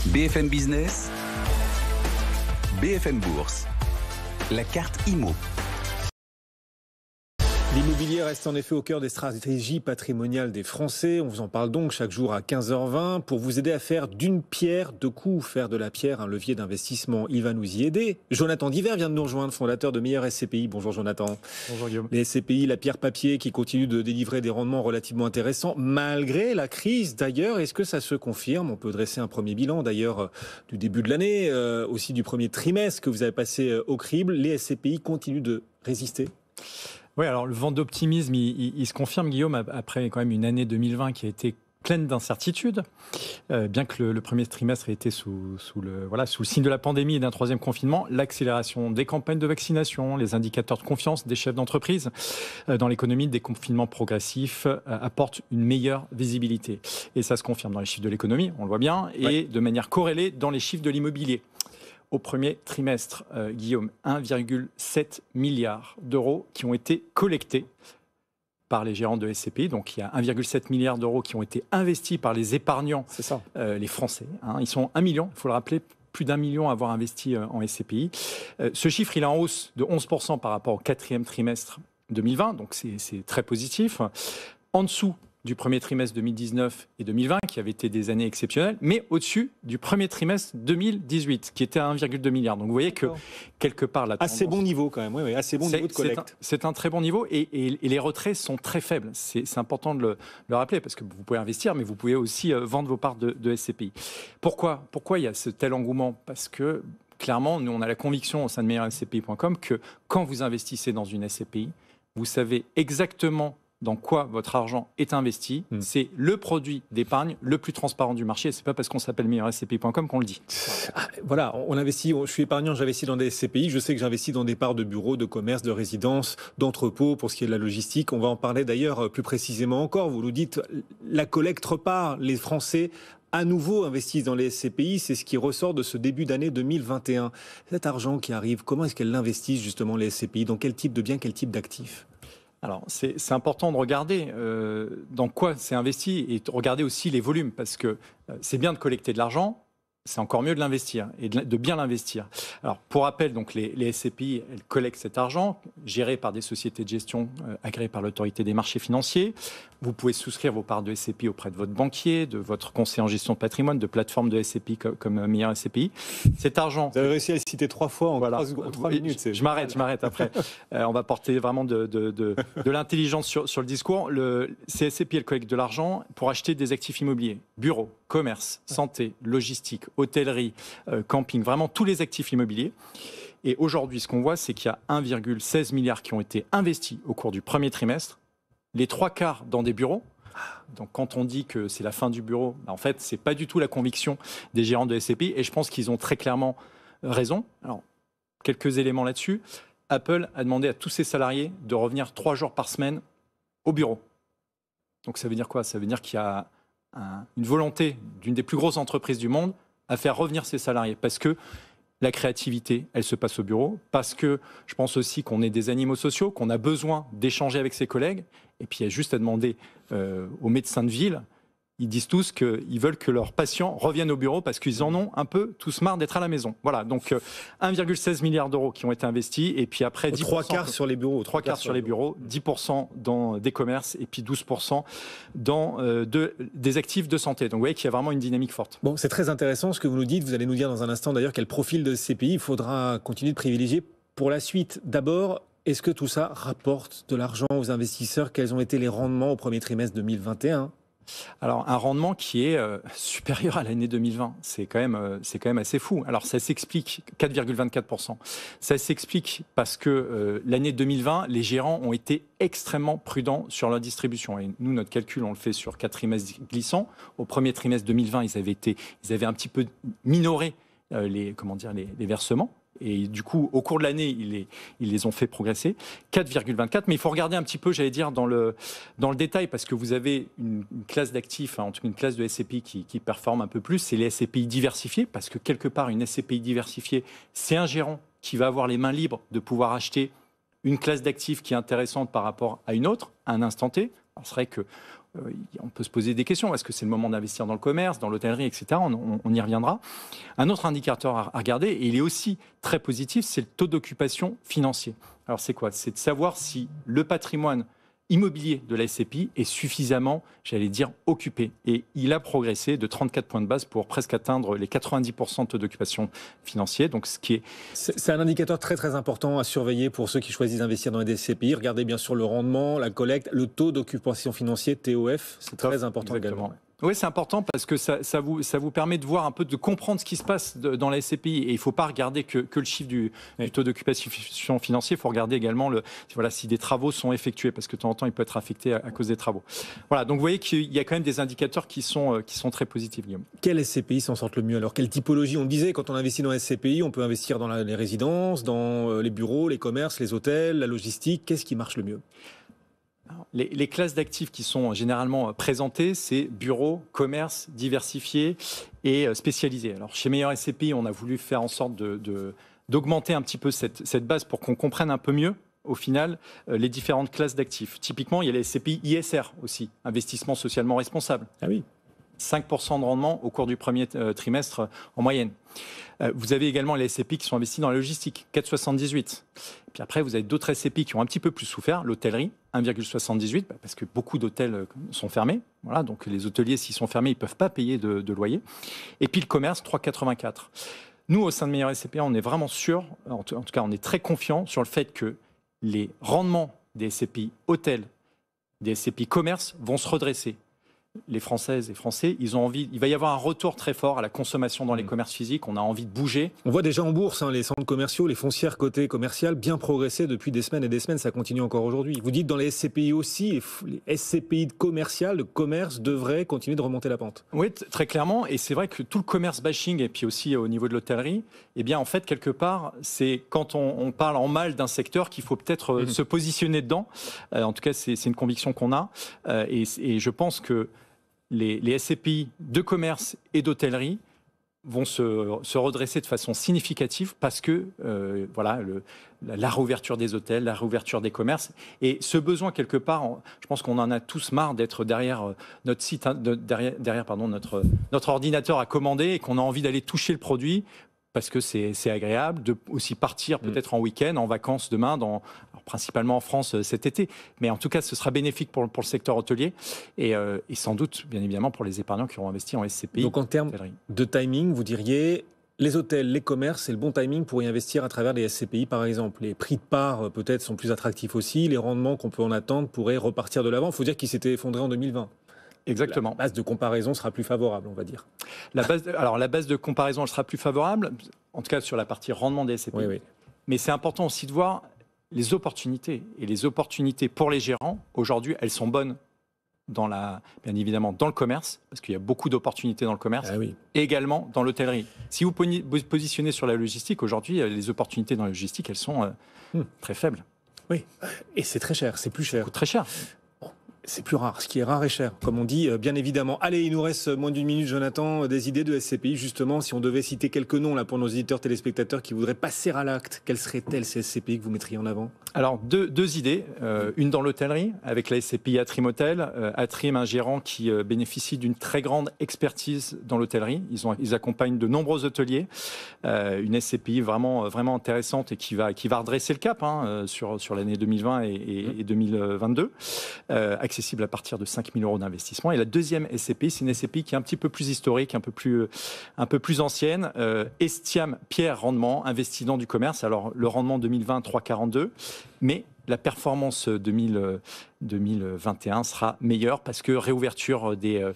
BFM Business, BFM Bourse, la carte IMO. L'immobilier reste en effet au cœur des stratégies patrimoniales des Français. On vous en parle donc chaque jour à 15h20 pour vous aider à faire d'une pierre deux coups, faire de la pierre un levier d'investissement. Il va nous y aider. Jonathan Diver vient de nous rejoindre, fondateur de Meilleur SCPI. Bonjour Jonathan. Bonjour Guillaume. Les SCPI, la pierre papier qui continue de délivrer des rendements relativement intéressants malgré la crise d'ailleurs. Est-ce que ça se confirme ? On peut dresser un premier bilan d'ailleurs du début de l'année, aussi du premier trimestre que vous avez passé au crible. Les SCPI continuent de résister ? Oui, alors le vent d'optimisme, il se confirme, Guillaume, après quand même une année 2020 qui a été pleine d'incertitudes, bien que le premier trimestre ait été sous le signe de la pandémie et d'un troisième confinement. L'accélération des campagnes de vaccination, les indicateurs de confiance des chefs d'entreprise dans l'économie, des confinements progressifs apportent une meilleure visibilité. Et ça se confirme dans les chiffres de l'économie, on le voit bien, et de manière corrélée dans les chiffres de l'immobilier. Au premier trimestre, Guillaume, 1,7 milliard d'euros qui ont été collectés par les gérants de SCPI. Donc, il y a 1,7 milliard d'euros qui ont été investis par les épargnants, les Français. Ils sont 1 million, il faut le rappeler, plus d'1 million à avoir investi en SCPI. Ce chiffre, il est en hausse de 11% par rapport au quatrième trimestre 2020, donc c'est très positif. En dessous du premier trimestre 2019 et 2020, qui avaient été des années exceptionnelles, mais au-dessus du premier trimestre 2018, qui était à 1,2 milliard. Donc vous voyez que quelque part la tendance... Assez bon niveau quand même, oui, assez bon niveau de collecte. C'est un très bon niveau et les retraits sont très faibles. C'est important de le rappeler, parce que vous pouvez investir, mais vous pouvez aussi vendre vos parts de SCPI. Pourquoi il y a ce tel engouement ? Parce que clairement, nous on a la conviction au sein de meilleurscpi.com que quand vous investissez dans une SCPI, vous savez exactement dans quoi votre argent est investi. C'est le produit d'épargne le plus transparent du marché. C'est pas parce qu'on s'appelle meilleurscpi.com qu'on le dit. Voilà, on investit. Je suis épargnant, j'investis dans des SCPI. Je sais que j'investis dans des parts de bureaux, de commerce, de résidences, d'entrepôts pour ce qui est de la logistique. On va en parler d'ailleurs plus précisément encore. Vous nous dites, la collecte repart. Les Français à nouveau investissent dans les SCPI, c'est ce qui ressort de ce début d'année 2021. Cet argent qui arrive, comment est-ce qu'elles l'investissent justement les SCPI ? Dans quel type de biens, quel type d'actifs ? Alors, c'est important de regarder dans quoi c'est investi et de regarder aussi les volumes, parce que c'est bien de collecter de l'argent, c'est encore mieux de l'investir et de bien l'investir. Alors, pour rappel, donc les SCPI, elles collectent cet argent, géré par des sociétés de gestion agréées par l'autorité des marchés financiers. Vous pouvez souscrire vos parts de SCPI auprès de votre banquier, de votre conseiller en gestion de patrimoine, de plateformes de SCPI comme Meilleur SCPI. Cet argent... Vous avez réussi à le citer 3 fois en 3 minutes. Je m'arrête après. On va porter vraiment de l'intelligence sur le discours. Ces SCPI, elles collectent de l'argent pour acheter des actifs immobiliers. Bureaux, commerce, santé, logistique, hôtellerie, camping, vraiment tous les actifs immobiliers. Et aujourd'hui, ce qu'on voit, c'est qu'il y a 1,16 milliard qui ont été investis au cours du premier trimestre. Les 3/4 dans des bureaux. Donc quand on dit que c'est la fin du bureau, en fait, c'est pas du tout la conviction des gérants de SCPI. Et je pense qu'ils ont très clairement raison. Alors, quelques éléments là-dessus. Apple a demandé à tous ses salariés de revenir 3 jours par semaine au bureau. Donc ça veut dire quoi ? Ça veut dire qu'il y a une volonté d'une des plus grosses entreprises du monde à faire revenir ses salariés. Parce que la créativité, elle se passe au bureau. Parce que je pense aussi qu'on est des animaux sociaux, qu'on a besoin d'échanger avec ses collègues. Et puis il y a juste à demander aux médecins de ville. Ils disent tous qu'ils veulent que leurs patients reviennent au bureau parce qu'ils en ont un peu tous marre d'être à la maison. Voilà, donc 1,16 milliard d'euros qui ont été investis et puis après 10%... 3/4 sur les bureaux. 3/4 sur les bureaux, 10% dans des commerces et puis 12% dans des actifs de santé. Donc vous voyez qu'il y a vraiment une dynamique forte. Bon, c'est très intéressant ce que vous nous dites. Vous allez nous dire dans un instant d'ailleurs quel profil de SCPI il faudra continuer de privilégier pour la suite. D'abord, est-ce que tout ça rapporte de l'argent aux investisseurs ? Quels ont été les rendements au premier trimestre 2021 ? Alors, un rendement qui est supérieur à l'année 2020, c'est quand même assez fou. Alors, ça s'explique, 4,24%. Ça s'explique parce que l'année 2020, les gérants ont été extrêmement prudents sur leur distribution. Et nous, notre calcul, on le fait sur 4 trimestres glissants. Au premier trimestre 2020, ils avaient un petit peu minoré les versements. Et du coup, au cours de l'année, ils les ont fait progresser. 4,24. Mais il faut regarder un petit peu, j'allais dire, dans le détail, parce que vous avez une classe d'actifs, en tout cas une classe de SCPI qui performe un peu plus. C'est les SCPI diversifiés, parce que quelque part, une SCPI diversifiée, c'est un gérant qui va avoir les mains libres de pouvoir acheter une classe d'actifs qui est intéressante par rapport à une autre, à un instant T. Alors, c'est vrai que on peut se poser des questions. Est-ce que c'est le moment d'investir dans le commerce, dans l'hôtellerie, etc. On y reviendra. Un autre indicateur à regarder, et il est aussi très positif, c'est le taux d'occupation financier. Alors c'est quoi? C'est de savoir si le patrimoine immobilier de la SCPI est suffisamment, j'allais dire, occupé. Et il a progressé de 34 points de base pour presque atteindre les 90% de taux d'occupation financier. Donc, c'est un indicateur très très important à surveiller pour ceux qui choisissent d'investir dans les SCPI. Regardez bien sûr le rendement, la collecte, le taux d'occupation financier, TOF, c'est très important également. Oui, c'est important parce que ça vous permet de voir un peu, de comprendre ce qui se passe dans la SCPI. Et il ne faut pas regarder que le chiffre du taux d'occupation financier. Il faut regarder également si des travaux sont effectués, parce que de temps en temps, il peut être affecté à cause des travaux. Voilà, donc vous voyez qu'il y a quand même des indicateurs qui sont très positifs, Guillaume. Quelles SCPI s'en sortent le mieux? Alors, quelle typologie? On disait, quand on investit dans les SCPI, on peut investir dans les résidences, dans les bureaux, les commerces, les hôtels, la logistique. Qu'est-ce qui marche le mieux? Les classes d'actifs qui sont généralement présentées, c'est bureaux, commerce, diversifiés et spécialisés. Alors, chez Meilleur SCPI, on a voulu faire en sorte d'augmenter un petit peu cette base pour qu'on comprenne un peu mieux, au final, les différentes classes d'actifs. Typiquement, il y a les SCPI ISR aussi, investissement socialement responsable. Ah oui. 5% de rendement au cours du premier trimestre en moyenne. Vous avez également les SCPI qui sont investis dans la logistique, 4,78. Puis après, vous avez d'autres SCPI qui ont un petit peu plus souffert, l'hôtellerie, 1,78, parce que beaucoup d'hôtels sont fermés. Voilà, donc les hôteliers, s'ils sont fermés, ils ne peuvent pas payer de loyer. Et puis le commerce, 3,84. Nous, au sein de Meilleur SCPI, on est vraiment sûr, en tout cas, on est très confiant sur le fait que les rendements des SCPI hôtels, des SCPI commerce vont se redresser. Les Françaises et Français, il va y avoir un retour très fort à la consommation dans les commerces physiques. On a envie de bouger. On voit déjà en bourse les centres commerciaux, les foncières côté commercial bien progresser depuis des semaines et des semaines. Ça continue encore aujourd'hui. Vous dites dans les SCPI aussi, les SCPI commerciales, le commerce devrait continuer de remonter la pente. Oui, très clairement. Et c'est vrai que tout le commerce bashing, et puis aussi au niveau de l'hôtellerie, eh bien, en fait, quelque part, c'est quand on parle en mal d'un secteur qu'il faut peut-être se positionner dedans. En tout cas, c'est une conviction qu'on a. Et je pense que les SCPI de commerce et d'hôtellerie vont se redresser de façon significative parce que la réouverture des hôtels, la réouverture des commerces et ce besoin quelque part, je pense qu'on en a tous marre d'être derrière notre site, derrière notre ordinateur à commander et qu'on a envie d'aller toucher le produit. Parce que c'est agréable de aussi partir peut-être en week-end, en vacances demain, alors principalement en France cet été. Mais en tout cas, ce sera bénéfique pour le secteur hôtelier et sans doute, bien évidemment, pour les épargnants qui auront investi en SCPI. Donc en termes de timing, vous diriez les hôtels, les commerces, c'est le bon timing pour y investir à travers les SCPI par exemple. Les prix de part peut-être sont plus attractifs aussi. Les rendements qu'on peut en attendre pourraient repartir de l'avant. Il faut dire qu'ils s'étaient effondrés en 2020. Exactement. La base de comparaison sera plus favorable, on va dire. La base de comparaison, elle sera plus favorable, en tout cas sur la partie rendement des SCPI. Oui. Mais c'est important aussi de voir les opportunités. Et les opportunités pour les gérants, aujourd'hui, elles sont bonnes bien évidemment dans le commerce, parce qu'il y a beaucoup d'opportunités dans le commerce, et également dans l'hôtellerie. Si vous positionnez sur la logistique, aujourd'hui, les opportunités dans la logistique, elles sont très faibles. Oui, et c'est très cher, c'est plus cher. Ça coûte très cher. C'est plus rare, ce qui est rare est cher, comme on dit, bien évidemment. Allez, il nous reste moins d'une minute, Jonathan, des idées de SCPI, justement, si on devait citer quelques noms là, pour nos éditeurs téléspectateurs qui voudraient passer à l'acte, quelles seraient-elles ces SCPI que vous mettriez en avant? Alors, deux idées. Une dans l'hôtellerie, avec la SCPI Atrim Hotel. Atrim, un gérant qui bénéficie d'une très grande expertise dans l'hôtellerie. Ils accompagnent de nombreux hôteliers. Une SCPI vraiment, vraiment intéressante et qui va redresser le cap sur l'année 2020 et 2022. Accessible à partir de 5 000 € d'investissement. Et la deuxième SCPI, c'est une SCPI qui est un petit peu plus historique, un peu plus ancienne. Estiam Pierre Rendement, investi dans du commerce. Alors, le rendement 2020, 3,42, mais la performance 2021 sera meilleure parce que réouverture des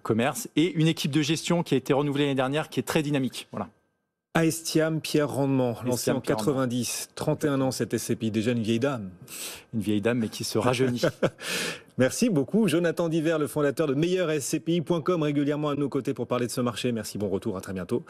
commerces et une équipe de gestion qui a été renouvelée l'année dernière, qui est très dynamique. Voilà. Estiam Pierre Rendement, lancé en 90, 31 ans cette SCPI, déjà une vieille dame. Une vieille dame mais qui se rajeunit. Merci beaucoup Jonathan Diver, le fondateur de meilleurscpi.com, régulièrement à nos côtés pour parler de ce marché. Merci, bon retour, à très bientôt.